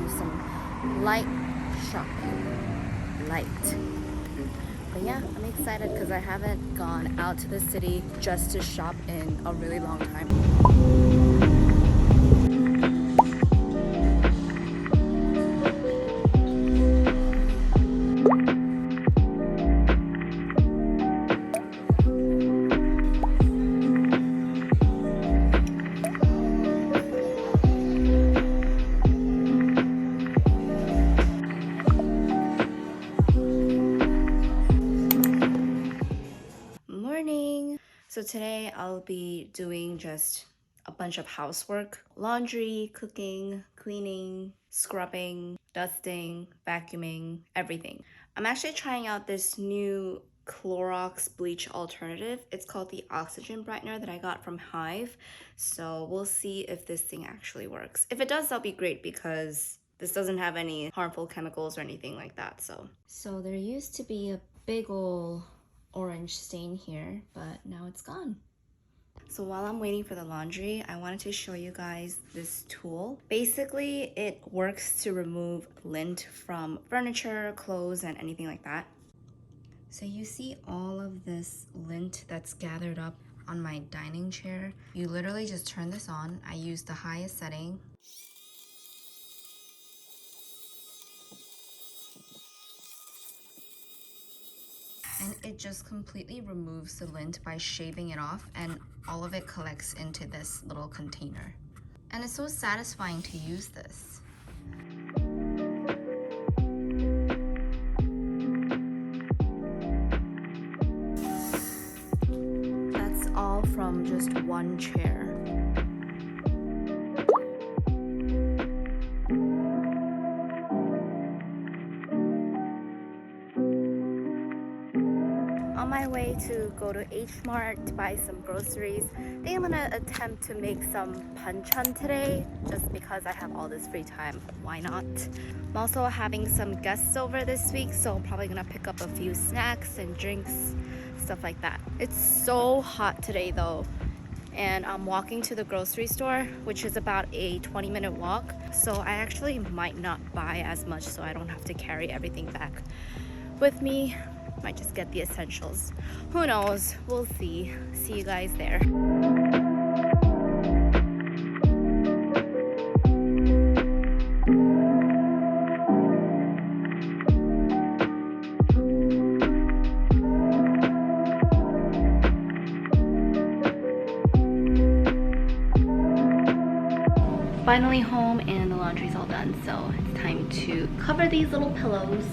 do some light shopping. Light. But yeah, I'm excited because I haven't gone out to the city just to shop in a really long time. Morning! So today I'll be doing just a bunch of housework. Laundry, cooking, cleaning, scrubbing, dusting, vacuuming, everything. I'm actually trying out this new Clorox bleach alternative. It's called the Oxygen Brightener that I got from Hive. So we'll see if this thing actually works. If it does, that'll be great because this doesn't have any harmful chemicals or anything like that. So there used to be a big ol' orange stain here, but now it's gone. So while I'm waiting for the laundry, I wanted to show you guys this tool. Basically, it works to remove lint from furniture, clothes, and anything like that. So you see all of this lint that's gathered up on my dining chair. You literally just turn this on. I use the highest setting. And it just completely removes the lint by shaving it off, and all of it collects into this little container. And it's so satisfying to use this. That's all from just one chair. On my way to go to H Mart to buy some groceries. I think I'm gonna attempt to make some panchan today just because I have all this free time. Why not? I'm also having some guests over this week, so I'm probably gonna pick up a few snacks and drinks, stuff like that. It's so hot today though, and I'm walking to the grocery store, which is about a 20-minute walk, so I actually might not buy as much so I don't have to carry everything back with me. Might just get the essentials. Who knows? We'll see. See you guys there. Finally home and the laundry's all done, so it's time to cover these little pillows.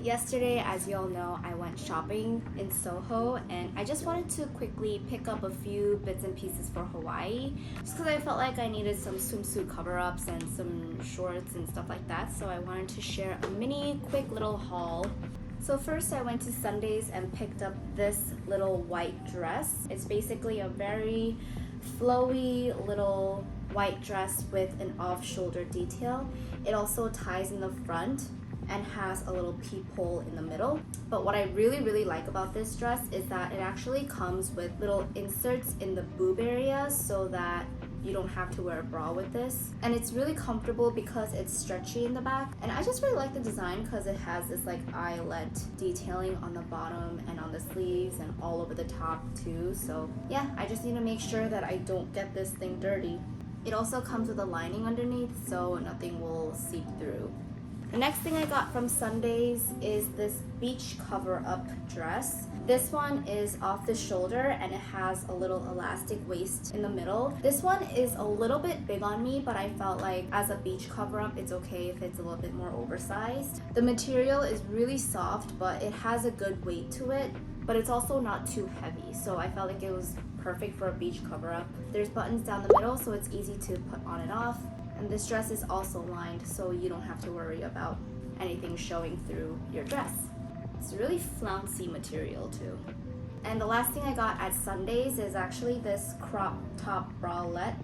Yesterday, as you all know, I went shopping in Soho, and I just wanted to quickly pick up a few bits and pieces for Hawaii just because I felt like I needed some swimsuit cover-ups and some shorts and stuff like that, so I wanted to share a mini quick little haul. So first I went to Sundays and picked up this little white dress. It's basically a very flowy little white dress with an off-shoulder detail. It also ties in the front and has a little peephole in the middle. But what I really like about this dress is that it actually comes with little inserts in the boob area so that you don't have to wear a bra with this. And it's really comfortable because it's stretchy in the back. And I just really like the design because it has this like eyelet detailing on the bottom and on the sleeves and all over the top too. So yeah, I just need to make sure that I don't get this thing dirty. It also comes with a lining underneath so nothing will seep through. The next thing I got from Sundays is this beach cover-up dress. This one is off the shoulder and it has a little elastic waist in the middle. This one is a little bit big on me, but I felt like as a beach cover-up, it's okay if it's a little bit more oversized. The material is really soft, but it has a good weight to it, but it's also not too heavy. So I felt like it was perfect for a beach cover-up. There's buttons down the middle, so it's easy to put on and off. And this dress is also lined, so you don't have to worry about anything showing through your dress. It's really flouncy material too. And the last thing I got at Sundays is actually this crop top bralette.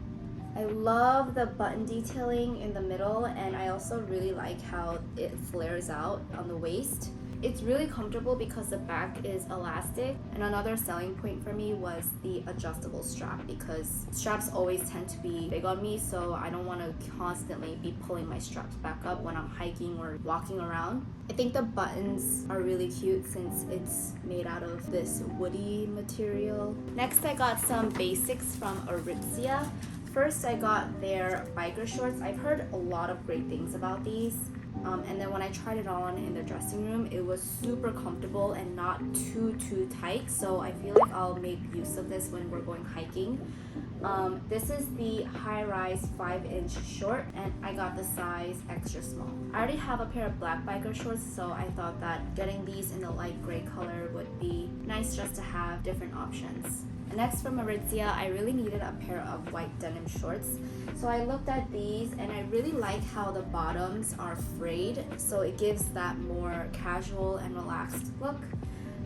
I love the button detailing in the middle, and I also really like how it flares out on the waist. It's really comfortable because the back is elastic, and another selling point for me was the adjustable strap, because straps always tend to be big on me, so I don't want to constantly be pulling my straps back up when I'm hiking or walking around. I think the buttons are really cute since it's made out of this woody material. Next, I got some basics from Aritzia. First, I got their biker shorts. I've heard a lot of great things about these. And then when I tried it on in the dressing room, it was super comfortable and not too tight. So I feel like I'll make use of this when we're going hiking. This is the high-rise 5-inch short, and I got the size extra small. I already have a pair of black biker shorts, so I thought that getting these in the light gray color would be nice just to have different options. Next, from Aritzia, I really needed a pair of white denim shorts. So I looked at these, and I really like how the bottoms are frayed, so it gives that more casual and relaxed look.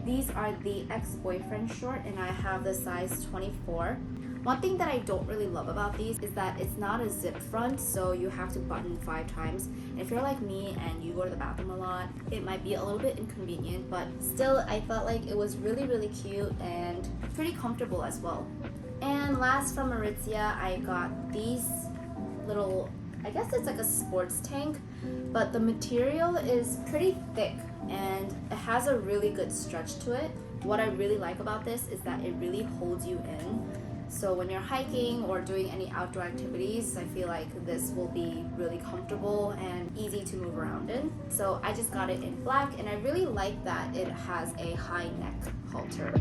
These are the ex-boyfriend short, and I have the size 24. One thing that I don't really love about these is that it's not a zip front, so you have to button 5 times. And if you're like me and you go to the bathroom a lot, it might be a little bit inconvenient, but still I felt like it was really cute and pretty comfortable as well. And last, from Aritzia, I got these little, I guess it's like a sports tank, but the material is pretty thick and it has a really good stretch to it. What I really like about this is that it really holds you in. So when you're hiking or doing any outdoor activities, I feel like this will be really comfortable and easy to move around in. So I just got it in black, and I really like that it has a high neck halter.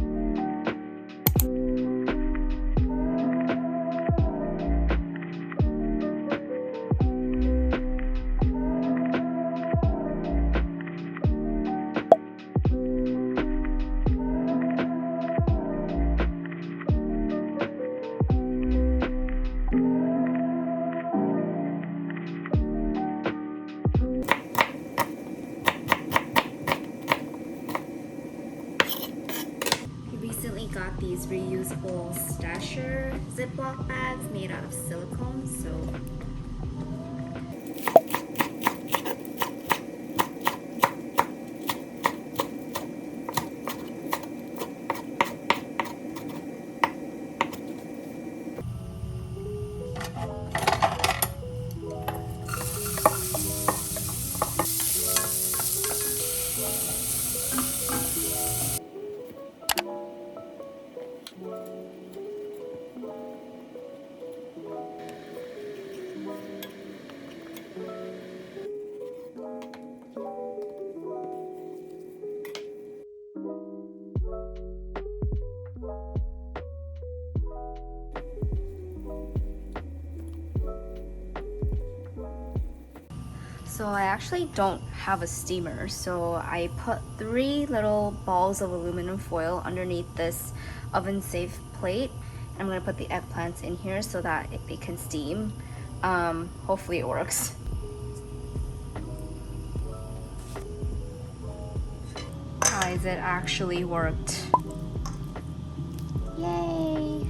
Got these reusable stasher Ziploc bags made out of silicone, so So I actually don't have a steamer, so I put 3 little balls of aluminum foil underneath this oven-safe plate. I'm gonna put the eggplants in here so that they can steam. Hopefully it works. Guys, it actually worked. Yay!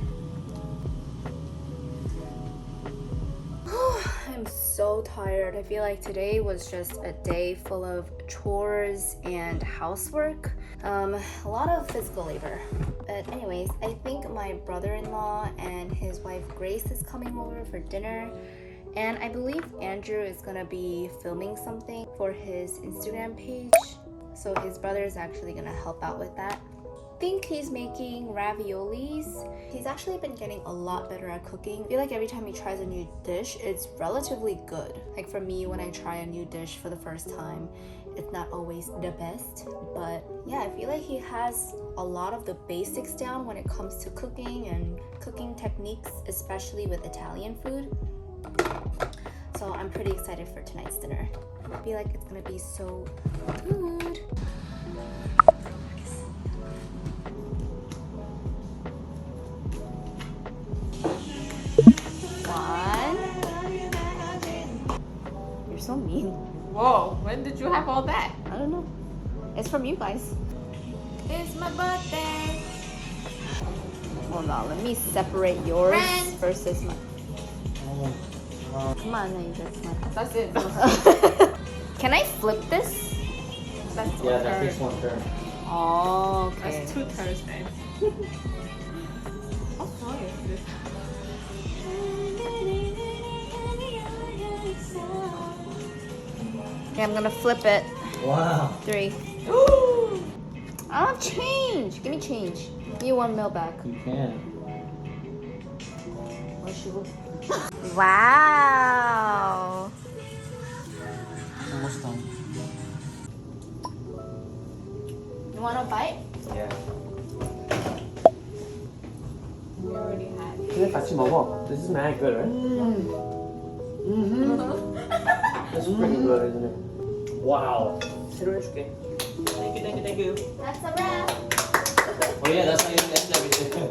I'm so tired. I feel like today was just a day full of chores and housework. A lot of physical labor. But anyways, I think my brother-in-law and his wife Grace is coming over for dinner. And I believe Andrew is gonna be filming something for his Instagram page. So his brother is actually gonna help out with that. I think he's making raviolis. He's actually been getting a lot better at cooking. I feel like every time he tries a new dish, it's relatively good. Like for me, when I try a new dish for the first time, it's not always the best. But yeah, I feel like he has a lot of the basics down when it comes to cooking and cooking techniques, especially with Italian food. So I'm pretty excited for tonight's dinner. I feel like it's gonna be so good. You're so mean. Whoa, when did you have all that? I don't know. It's from you guys. It's my birthday. Hold on, let me separate yours Friend. versus mine. Come on, that's mine. That's it. Can I flip this? That's Yeah, one that turn. takes one turn. Oh, okay. That's 2 turns then. How long is this? Okay, I'm gonna flip it. Wow. 3. I'll change. Give me change. Give me 1 mil back. You can. Where's she go? Wow. Almost done. You want a bite? Yeah. We already had. 근데 같이 먹어. This is mad good, right? This is pretty good, isn't it? Wow. 새로 해줄게. Thank you, thank you, thank you. That's a wrap. Oh yeah, that's how you end everything.